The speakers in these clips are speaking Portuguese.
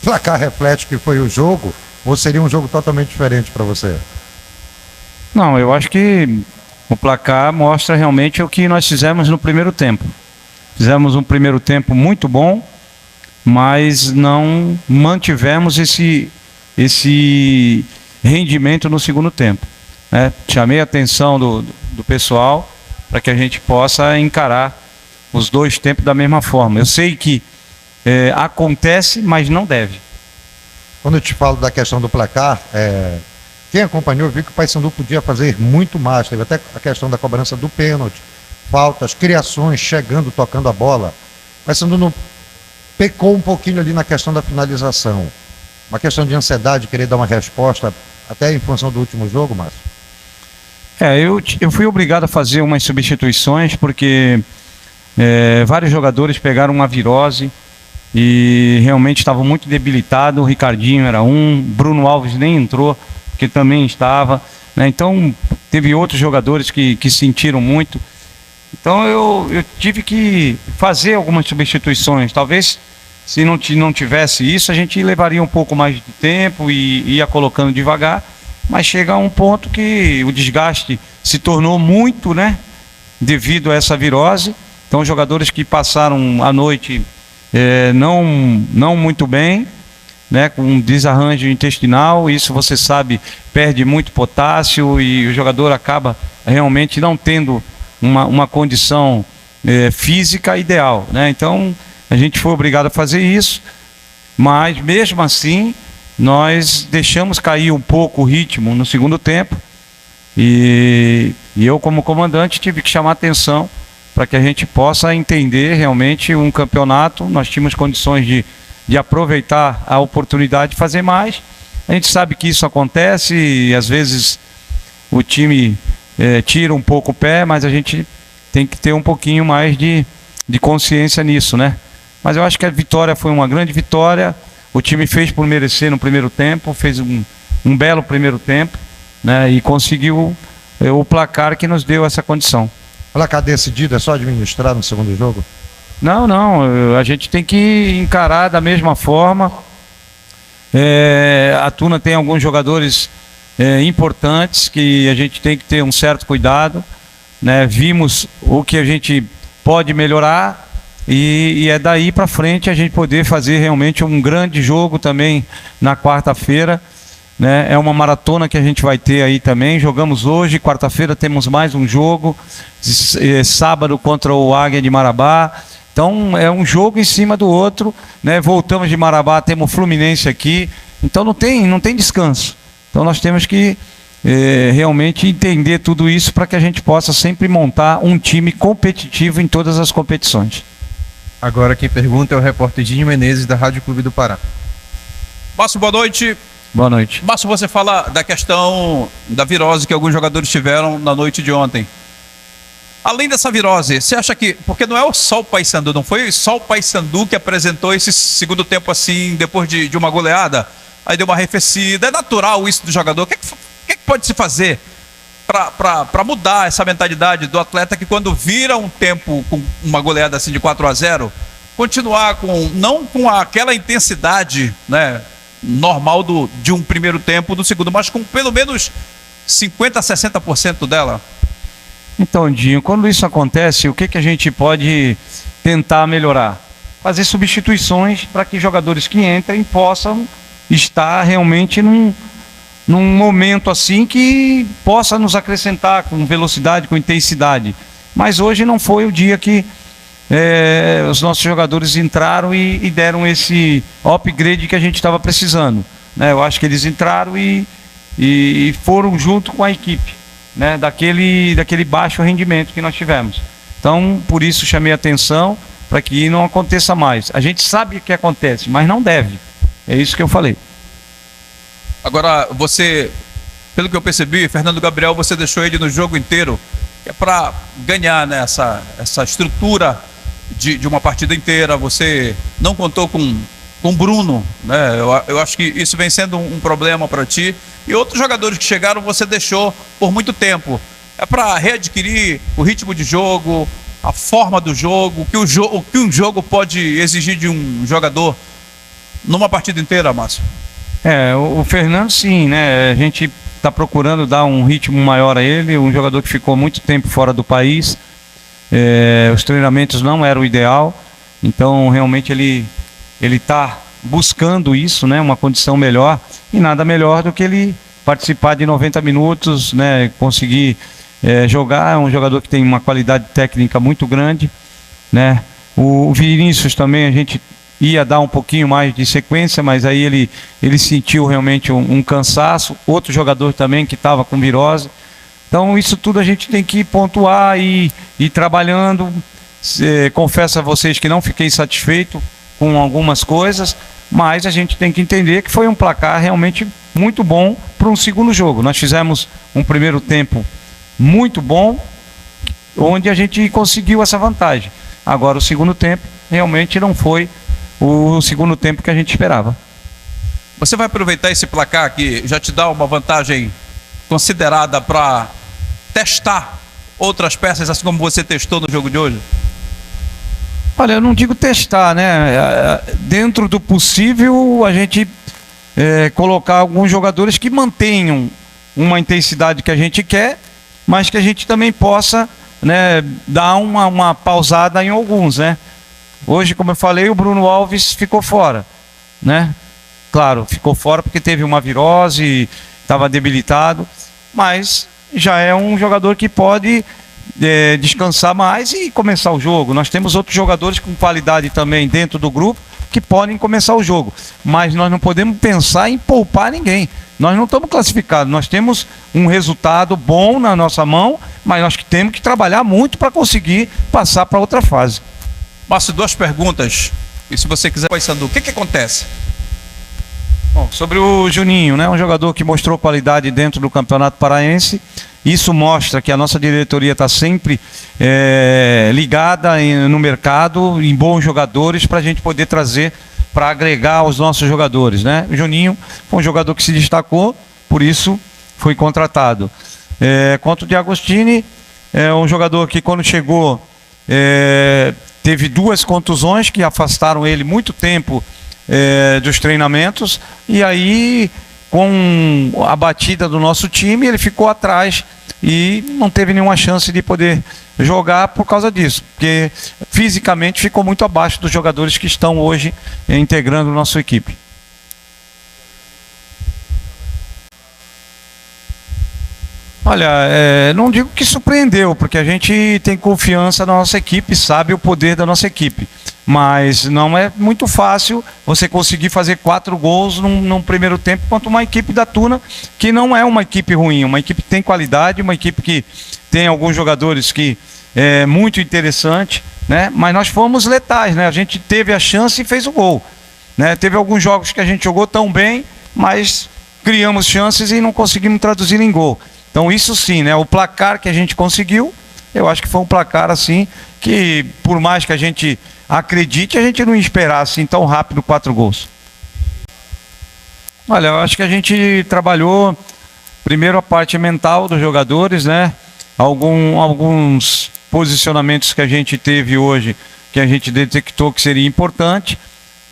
placar reflete que foi o jogo, ou seria um jogo totalmente diferente para você? Não, eu acho que o placar mostra realmente o que nós fizemos no primeiro tempo. Fizemos um primeiro tempo muito bom, mas não mantivemos esse rendimento no segundo tempo, né? Chamei a atenção do pessoal para que a gente possa encarar os dois tempos da mesma forma. Eu sei que acontece, mas não deve. Quando eu te falo da questão do placar, quem acompanhou viu que o Paysandu podia fazer muito mais. Teve até a questão da cobrança do pênalti, faltas, criações, chegando, tocando a bola. O Paysandu não pecou um pouquinho ali na questão da finalização. Uma questão de ansiedade, querer dar uma resposta, até em função do último jogo, Márcio. Eu fui obrigado a fazer umas substituições, porque vários jogadores pegaram uma virose e realmente estavam muito debilitados. O Ricardinho era um, Bruno Alves nem entrou, que também estava, né? Então teve outros jogadores que sentiram muito. Então eu tive que fazer algumas substituições. Talvez se não tivesse isso, a gente levaria um pouco mais de tempo e ia colocando devagar, mas chega a um ponto que o desgaste se tornou muito, né, devido a essa virose. Então jogadores que passaram a noite não muito bem, né, com um desarranjo intestinal, isso você sabe, perde muito potássio e o jogador acaba realmente não tendo uma condição física ideal, né? Então a gente foi obrigado a fazer isso, mas mesmo assim nós deixamos cair um pouco o ritmo no segundo tempo e eu, como comandante, tive que chamar atenção para que a gente possa entender realmente um campeonato. Nós tínhamos condições de aproveitar a oportunidade de fazer mais. A gente sabe que isso acontece e às vezes o time tira um pouco o pé, mas a gente tem que ter um pouquinho mais de consciência nisso, né? Mas eu acho que a vitória foi uma grande vitória. O time fez por merecer no primeiro tempo, fez um belo primeiro tempo, né? E conseguiu o placar que nos deu essa condição. Placar decidido, é só administrar no segundo jogo? Não, a gente tem que encarar da mesma forma. A Tuna tem alguns jogadores importantes que a gente tem que ter um certo cuidado, né? Vimos o que a gente pode melhorar e é daí para frente a gente poder fazer realmente um grande jogo também na quarta-feira, né? É uma maratona que a gente vai ter aí também. Jogamos hoje, quarta-feira temos mais um jogo, sábado contra o Águia de Marabá. Então é um jogo em cima do outro, né? Voltamos de Marabá, temos o Fluminense aqui, então não tem descanso. Então nós temos que realmente entender tudo isso para que a gente possa sempre montar um time competitivo em todas as competições. Agora quem pergunta é o repórter Dinho Menezes, da Rádio Clube do Pará. Márcio, boa noite. Boa noite. Márcio, você fala da questão da virose que alguns jogadores tiveram na noite de ontem. Além dessa virose, você acha que... Porque não é só o Paysandu, não foi só o Paysandu que apresentou esse segundo tempo assim, depois de uma goleada, aí deu uma arrefecida. É natural isso do jogador. O que pode se fazer para mudar essa mentalidade do atleta que, quando vira um tempo com uma goleada assim de 4-0, continuar não com aquela intensidade, né, normal de um primeiro tempo, do segundo, mas com pelo menos 50% a 60% dela? Então, Dinho, quando isso acontece, o que a gente pode tentar melhorar? Fazer substituições para que jogadores que entrem possam estar realmente num momento assim que possa nos acrescentar com velocidade, com intensidade. Mas hoje não foi o dia que os nossos jogadores entraram e deram esse upgrade que a gente estava precisando, né? Eu acho que eles entraram e foram junto com a equipe, né? Daquele baixo rendimento que nós tivemos. Então, por isso chamei a atenção para que não aconteça mais. A gente sabe que acontece, mas não deve. É isso que eu falei. Agora, você, pelo que eu percebi, Fernando Gabriel, você deixou ele no jogo inteiro, que é para ganhar, né, essa estrutura de uma partida inteira. Você não contou com Bruno, né? Eu acho que isso vem sendo um problema para ti. E outros jogadores que chegaram você deixou por muito tempo. É para readquirir o ritmo de jogo, a forma do jogo, o que um jogo pode exigir de um jogador numa partida inteira, Márcio? O Fernando sim, né? A gente está procurando dar um ritmo maior a ele, um jogador que ficou muito tempo fora do país. Os treinamentos não eram o ideal, então realmente ele está buscando isso, né? Uma condição melhor, e nada melhor do que ele participar de 90 minutos, né? Conseguir jogar. É um jogador que tem uma qualidade técnica muito grande, né? O Vinícius também, a gente ia dar um pouquinho mais de sequência, mas aí ele sentiu realmente um cansaço. Outro jogador também que estava com virose. Então isso tudo a gente tem que pontuar e ir trabalhando. Confesso a vocês que não fiquei satisfeito com algumas coisas, mas a gente tem que entender que foi um placar realmente muito bom para um segundo jogo. Nós fizemos um primeiro tempo muito bom, onde a gente conseguiu essa vantagem. Agora o segundo tempo realmente não foi o segundo tempo que a gente esperava. Você vai aproveitar esse placar que já te dá uma vantagem considerada para testar outras peças, assim como você testou no jogo de hoje? Olha, eu não digo testar, né? Dentro do possível, a gente colocar alguns jogadores que mantenham uma intensidade que a gente quer, mas que a gente também possa, né, dar uma pausada em alguns, né? Hoje, como eu falei, o Bruno Alves ficou fora, né? Claro, ficou fora porque teve uma virose, estava debilitado, mas já é um jogador que pode descansar mais e começar o jogo. Nós temos outros jogadores com qualidade também dentro do grupo que podem começar o jogo, mas nós não podemos pensar em poupar ninguém. Nós não estamos classificados, nós temos um resultado bom na nossa mão, mas nós temos que trabalhar muito para conseguir passar para outra fase. Márcio, 2 perguntas, e se você quiser, Paysandu, o que acontece? Bom, sobre o Juninho, né? Um jogador que mostrou qualidade dentro do Campeonato Paraense. Isso mostra que a nossa diretoria está sempre ligada no mercado, em bons jogadores, para a gente poder trazer para agregar aos nossos jogadores, né? O Juninho foi um jogador que se destacou, por isso foi contratado. Quanto o De Agostini, é um jogador que quando chegou teve 2 contusões que afastaram ele muito tempo dos treinamentos, e aí com a batida do nosso time ele ficou atrás e não teve nenhuma chance de poder jogar por causa disso, porque fisicamente ficou muito abaixo dos jogadores que estão hoje integrando nossa equipe. Olha, não digo que surpreendeu, porque a gente tem confiança na nossa equipe, sabe o poder da nossa equipe. Mas não é muito fácil você conseguir fazer 4 gols num primeiro tempo contra uma equipe da Tuna, que não é uma equipe ruim, uma equipe que tem qualidade, uma equipe que tem alguns jogadores que é muito interessante, né? Mas nós fomos letais, né? A gente teve a chance e fez o gol, né? Teve alguns jogos que a gente jogou tão bem, mas criamos chances e não conseguimos traduzir em gol. Então isso sim, né? O placar que a gente conseguiu, eu acho que foi um placar assim, que por mais que a gente acredite, a gente não ia esperar assim tão rápido 4 gols. Olha, eu acho que a gente trabalhou primeiro a parte mental dos jogadores, né? Alguns posicionamentos que a gente teve hoje, que a gente detectou que seria importante,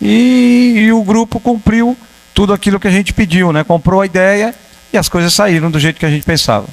e o grupo cumpriu tudo aquilo que a gente pediu, né? Comprou a ideia e as coisas saíram do jeito que a gente pensava.